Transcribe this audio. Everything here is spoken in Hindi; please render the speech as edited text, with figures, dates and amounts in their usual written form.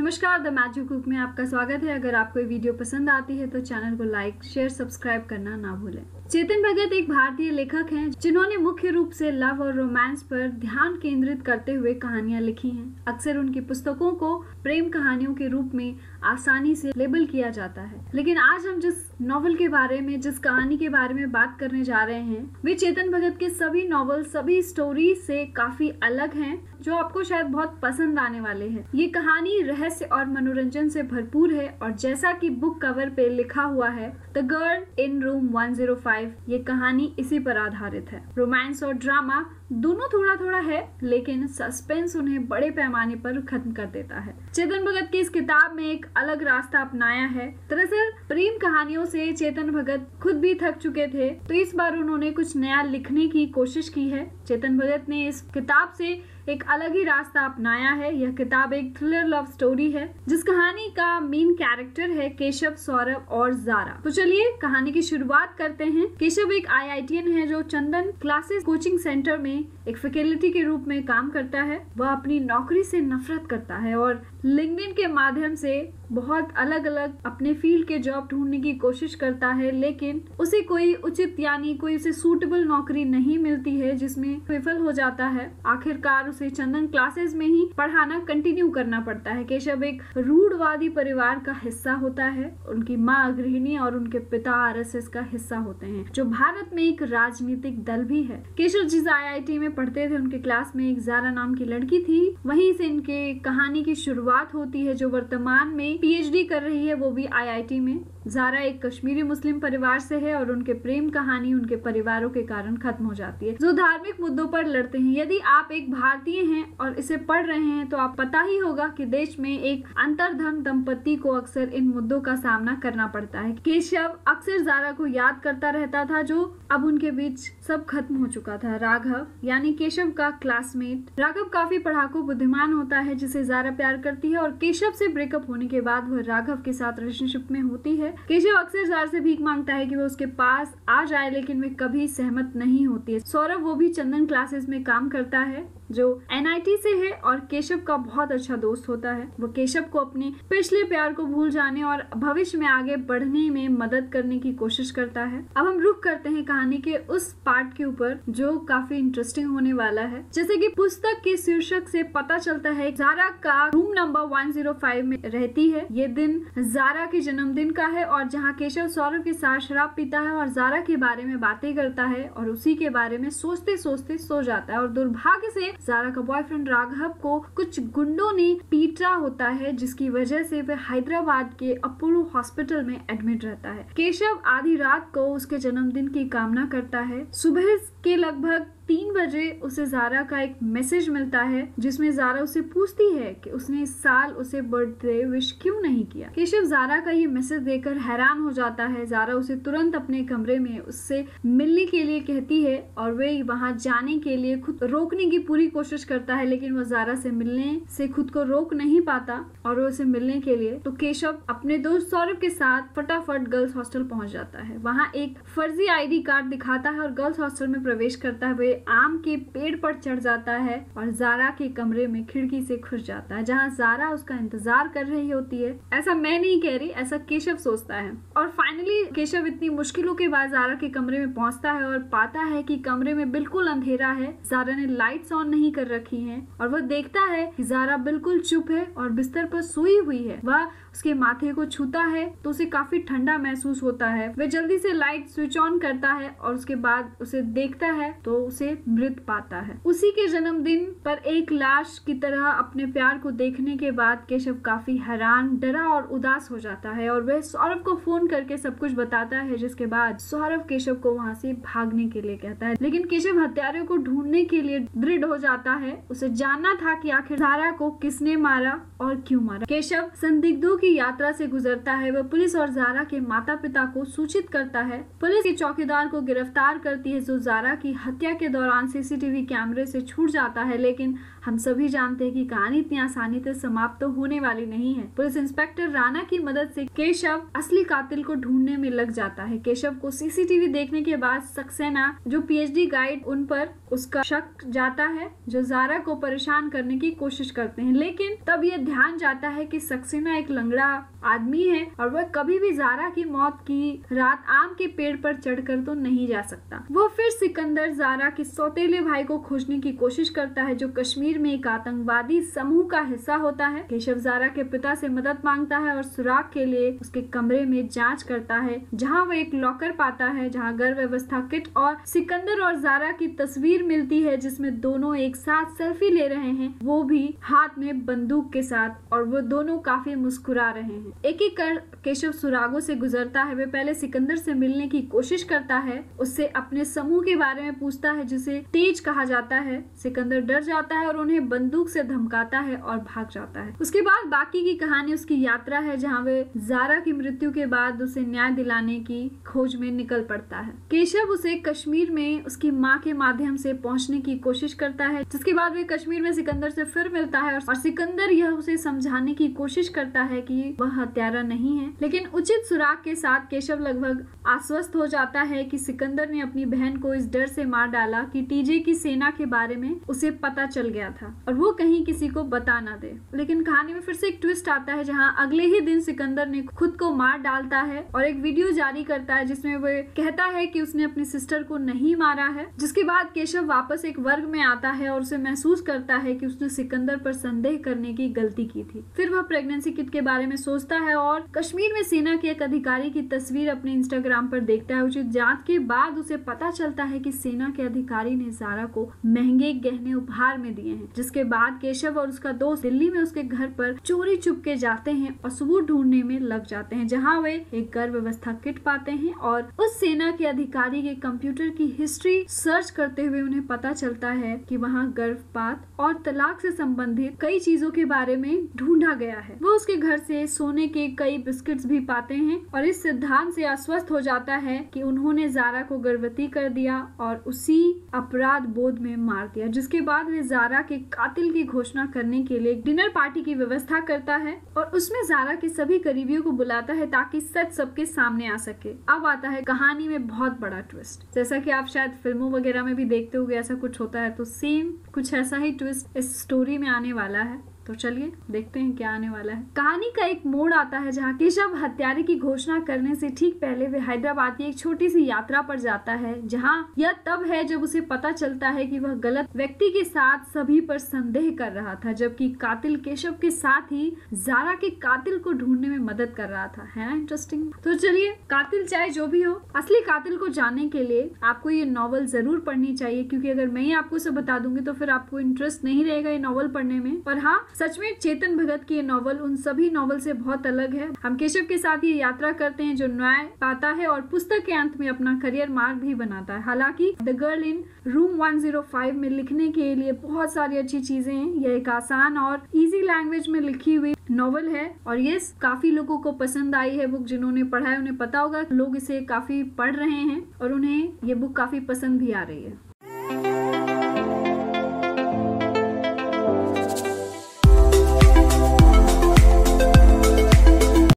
नमस्कार, द मैजिक कुक में आपका स्वागत है। अगर आपको ये वीडियो पसंद आती है तो चैनल को लाइक, शेयर, सब्सक्राइब करना ना भूलें। चेतन भगत एक भारतीय लेखक हैं जिन्होंने मुख्य रूप से लव और रोमांस पर ध्यान केंद्रित करते हुए कहानियां लिखी हैं। अक्सर उनकी पुस्तकों को प्रेम कहानियों के रूप में आसानी से लेबल किया जाता है, लेकिन आज हम जिस नॉवल के बारे में, जिस कहानी के बारे में बात करने जा रहे हैं, वे चेतन भगत के सभी नॉवल, सभी स्टोरी से काफी अलग हैं, जो आपको शायद बहुत पसंद आने वाले हैं। ये कहानी रहस्य और मनोरंजन से भरपूर है और जैसा कि बुक कवर पे लिखा हुआ है, द गर्ल इन रूम 105, ये कहानी इसी पर आधारित है। रोमांस और ड्रामा दोनों थोड़ा थोड़ा है, लेकिन सस्पेंस उन्हें बड़े पैमाने पर खत्म कर देता है। चेतन भगत की इस किताब में एक अलग रास्ता अपनाया है। दरअसल प्रेम कहानियों से चेतन भगत खुद भी थक चुके थे, तो इस बार उन्होंने कुछ नया लिखने की कोशिश की है। चेतन भगत ने इस किताब से एक अलग ही रास्ता अपनाया है। यह किताब एक थ्रिलर लव स्टोरी है, जिस कहानी का मेन कैरेक्टर है केशव, सौरभ और जारा। तो चलिए कहानी की शुरुआत करते हैं। केशव एक IITian है जो चंदन क्लासेस कोचिंग सेंटर में एक फैकल्टी के रूप में काम करता है। वह अपनी नौकरी से नफरत करता है और लिंक्डइन के माध्यम से बहुत अलग अलग अपने फील्ड के जॉब ढूंढने की कोशिश करता है, लेकिन उसे कोई उचित यानी कोई उसे सूटेबल नौकरी नहीं मिलती है, जिसमें विफल हो जाता है। आखिरकार उसे चंदन क्लासेस में ही पढ़ाना कंटिन्यू करना पड़ता है। केशव एक रूढ़वादी परिवार का हिस्सा होता है। उनकी माँ गृहिणी और उनके पिता RSS का हिस्सा होते हैं, जो भारत में एक राजनीतिक दल भी है। केशव जिस IIT में पढ़ते थे, उनके क्लास में एक जारा नाम की लड़की थी। वहीं से इनके कहानी की शुरुआत होती है, जो वर्तमान में PhD कर रही है, वो भी IIT में। जारा एक कश्मीरी मुस्लिम परिवार से है और उनके प्रेम कहानी उनके परिवारों के कारण खत्म हो जाती है, जो धार्मिक मुद्दों पर लड़ते हैं। यदि आप एक भारतीय हैं और इसे पढ़ रहे हैं तो आप पता ही होगा कि देश में एक अंतरधर्म दंपति को अक्सर इन मुद्दों का सामना करना पड़ता है। केशव अक्सर जारा को याद करता रहता था, जो अब उनके बीच सब खत्म हो चुका था। राघव यानी केशव का क्लासमेट। राघव काफी पढ़ाकू बुद्धिमान होता है, जिसे जारा प्यार करती है और केशव से ब्रेकअप होने के बाद वह राघव के साथ रिलेशनशिप में होती है। केशव अक्सर जारा से भीख मांगता है कि वो उसके पास आ जाए, लेकिन वे कभी सहमत नहीं होती है। सौरभ वो भी चंदन क्लासेस में काम करता है, जो NIT से है और केशव का बहुत अच्छा दोस्त होता है। वो केशव को अपने पिछले प्यार को भूल जाने और भविष्य में आगे बढ़ने में मदद करने की कोशिश करता है। अब हम रुख करते हैं कहानी के उस पार्ट के ऊपर जो काफी इंटरेस्टिंग होने वाला है। जैसे कि पुस्तक के शीर्षक से पता चलता है, जारा का रूम नंबर 105 में रहती है। ये दिन जारा के जन्मदिन का है और जहाँ केशव सौरभ के साथ शराब पीता है और जारा के बारे में बातें करता है और उसी के बारे में सोचते सोचते सो जाता है। और दुर्भाग्य से जारा का बॉयफ्रेंड राघव को कुछ गुंडों ने पीटा होता है, जिसकी वजह से वह हैदराबाद के अपोलो हॉस्पिटल में एडमिट रहता है। केशव आधी रात को उसके जन्मदिन की कामना करता है। सुबह के लगभग 3 बजे उसे जारा का एक मैसेज मिलता है, जिसमें जारा उसे पूछती है कि उसने इस साल उसे बर्थडे विश क्यों नहीं किया। केशव जारा का ये मैसेज देखकर हैरान हो जाता है। जारा उसे तुरंत अपने कमरे में उससे मिलने के लिए कहती है और वे वहां जाने के लिए खुद रोकने की पूरी कोशिश करता है, लेकिन वो जारा से मिलने से खुद को रोक नहीं पाता और वो उसे मिलने के लिए तो केशव अपने दोस्त सौरभ के साथ फटाफट गर्ल्स हॉस्टल पहुंच जाता है। वहां एक फर्जी ID कार्ड दिखाता है और गर्ल्स हॉस्टल में प्रवेश करता है। वे आम के पेड़ पर चढ़ जाता है और जारा के कमरे में खिड़की से घुस जाता है, जहां जारा उसका इंतजार कर रही होती है। ऐसा मैं नहीं कह रही, ऐसा केशव सोचता है। और फाइनली केशव इतनी मुश्किलों के बाद जारा के कमरे में पहुंचता है और पाता है कि कमरे में बिल्कुल अंधेरा है। जारा ने लाइट्स ऑन नहीं कर रखी हैं और वह देखता है कि जारा बिल्कुल चुप है और बिस्तर पर सोई हुई है। वह उसके माथे को छूता है तो उसे काफी ठंडा महसूस होता है। वह जल्दी से लाइट स्विच ऑन करता है और उसके बाद उसे देखता है तो उसे मृत पाता है। उसी के जन्मदिन पर एक लाश की तरह अपने प्यार को देखने के बाद केशव काफी हैरान, डरा और उदास हो जाता है और वह सौरभ को फोन करके सब कुछ बताता है, जिसके बाद सौरभ केशव को वहां से भागने के लिए कहता है। लेकिन केशव हत्यारों को ढूंढने के लिए दृढ़ हो जाता है। उसे जानना था कि आखिर जारा को किसने मारा और क्यों मारा। केशव संदिग्धों की यात्रा से गुजरता है। वह पुलिस और जारा के माता पिता को सूचित करता है। पुलिस के चौकीदार को गिरफ्तार करती है, जो जारा जारा की हत्या के दौरान सीसीटीवी कैमरे से छूट जाता है, लेकिन हम सभी जानते हैं कि कहानी इतनी आसानी से समाप्त तो होने वाली नहीं है। पुलिस इंस्पेक्टर राणा की मदद से केशव असली कातिल को ढूंढने में लग जाता है। केशव को सीसीटीवी देखने के बाद सक्सेना जो पीएचडी गाइड उन पर उसका शक जाता है, जो जारा को परेशान करने की कोशिश करते हैं, लेकिन तब यह ध्यान जाता है कि सक्सेना एक लंगड़ा आदमी है और वह कभी भी जारा की मौत की रात आम के पेड़ पर चढ़कर तो नहीं जा सकता। वो फिर सिकंदर जारा के सौतेले भाई को खोजने की कोशिश करता है, जो कश्मीर में एक आतंकवादी समूह का हिस्सा होता है। केशव जारा के पिता से मदद मांगता है और सुराग के लिए उसके कमरे में जांच करता है, जहां वो एक लॉकर पाता है जहां गर्भ अवस्था किट और सिकंदर और जारा की तस्वीर मिलती है, जिसमें दोनों एक साथ सेल्फी ले रहे हैं, वो भी हाथ में बंदूक के साथ, और वो दोनों काफी मुस्कुरा रहे हैं। एक एक कर केशव सुरागों से गुजरता है। वे पहले सिकंदर से मिलने की कोशिश करता है, उससे अपने समूह के बारे में पूछता है जिसे तेज कहा जाता है। सिकंदर डर जाता है और उन्हें बंदूक से धमकाता है और भाग जाता है। उसके बाद बाकी की कहानी उसकी यात्रा है, जहाँ वे जारा की मृत्यु के बाद उसे न्याय दिलाने की खोज में निकल पड़ता है। केशव उसे कश्मीर में उसकी माँ के माध्यम से पहुँचने की कोशिश करता है, जिसके बाद वे कश्मीर में सिकंदर से फिर मिलता है और सिकंदर यह उसे समझाने की कोशिश करता है कि वह हत्यारा नहीं है, लेकिन उचित सुराग के साथ केशव लगभग आश्वस्त हो जाता है कि सिकंदर ने अपनी बहन को इस डर से मार डाला कि टीजे की सेना के बारे में उसे पता चल गया था और वो कहीं किसी को बता ना दे। लेकिन कहानी में फिर से एक ट्विस्ट आता है, जहां अगले ही दिन सिकंदर ने खुद को मार डालता है और एक वीडियो जारी करता है जिसमें वो कहता है कि उसने अपनी सिस्टर को नहीं मारा है। जिसके बाद केशव वापस एक वर्ग में आता है और उसे महसूस करता है कि उसने सिकंदर पर संदेह करने की गलती की थी। फिर वह प्रेगनेंसी किट के बारे में सोचता है और कश्मीर में सेना के एक अधिकारी की तस्वीर अपने इंस्टाग्राम पर देखता है। उचित जांच के बाद उसे पता चलता है कि सेना के अधिकारी ने जारा को महंगे गहने उपहार में दिए हैं। जिसके बाद केशव और उसका दोस्त दिल्ली में उसके घर पर चोरी चुपके जाते हैं और सबूत ढूंढने में लग जाते हैं, जहां वे एक गर्भ अवस्था किट पाते हैं और उस सेना के अधिकारी के कंप्यूटर की हिस्ट्री सर्च करते हुए उन्हें पता चलता है कि वहाँ गर्भपात और तलाक से संबंधित कई चीजों के बारे में ढूंढा गया है। वो उसके घर से सोने के कई बिस्किट्स भी पाते हैं और इस सिद्धांत से आश्वस्त हो जाता है कि उन्होंने जारा को गर्भवती कर दिया और उसी अपराध बोध में मार दिया। जिसके बाद वे जारा के कातिल की घोषणा करने के लिए डिनर पार्टी की व्यवस्था करता है और उसमें जारा के सभी करीबियों को बुलाता है ताकि सच सबके सामने आ सके। अब आता है कहानी में बहुत बड़ा ट्विस्ट। जैसा कि आप शायद फिल्मों वगैरह में भी देखते होंगे ऐसा कुछ होता है, तो सेम कुछ ऐसा ही ट्विस्ट इस स्टोरी में आने वाला है। तो चलिए देखते हैं क्या आने वाला है। कहानी का एक मोड़ आता है जहां केशव हत्यारे की घोषणा करने से ठीक पहले वे हैदराबाद की एक छोटी सी यात्रा पर जाता है, जहां यह तब है जब उसे पता चलता है कि वह गलत व्यक्ति के साथ सभी पर संदेह कर रहा था, जबकि कातिल केशव के साथ ही जारा के कातिल को ढूंढने में मदद कर रहा था। है ना इंटरेस्टिंग? तो चलिए, कातिल चाहे जो भी हो, असली कातिल को जानने के लिए आपको ये नॉवल जरूर पढ़नी चाहिए, क्योंकि अगर मैं ही आपको सब बता दूंगी तो फिर आपको इंटरेस्ट नहीं रहेगा ये नॉवल पढ़ने में। पर हाँ, सच में चेतन भगत की ये नॉवल उन सभी नॉवल से बहुत अलग है। हम केशव के साथ ये यात्रा करते हैं जो न्याय पाता है और पुस्तक के अंत में अपना करियर मार्ग भी बनाता है। हालांकि द गर्ल इन रूम 105 में लिखने के लिए बहुत सारी अच्छी चीजें हैं। यह एक आसान और इजी लैंग्वेज में लिखी हुई नॉवल है और ये काफी लोगों को पसंद आई है बुक। जिन्होंने पढ़ा है उन्हें पता होगा लोग इसे काफी पढ़ रहे हैं और उन्हें ये बुक काफी पसंद भी आ रही है।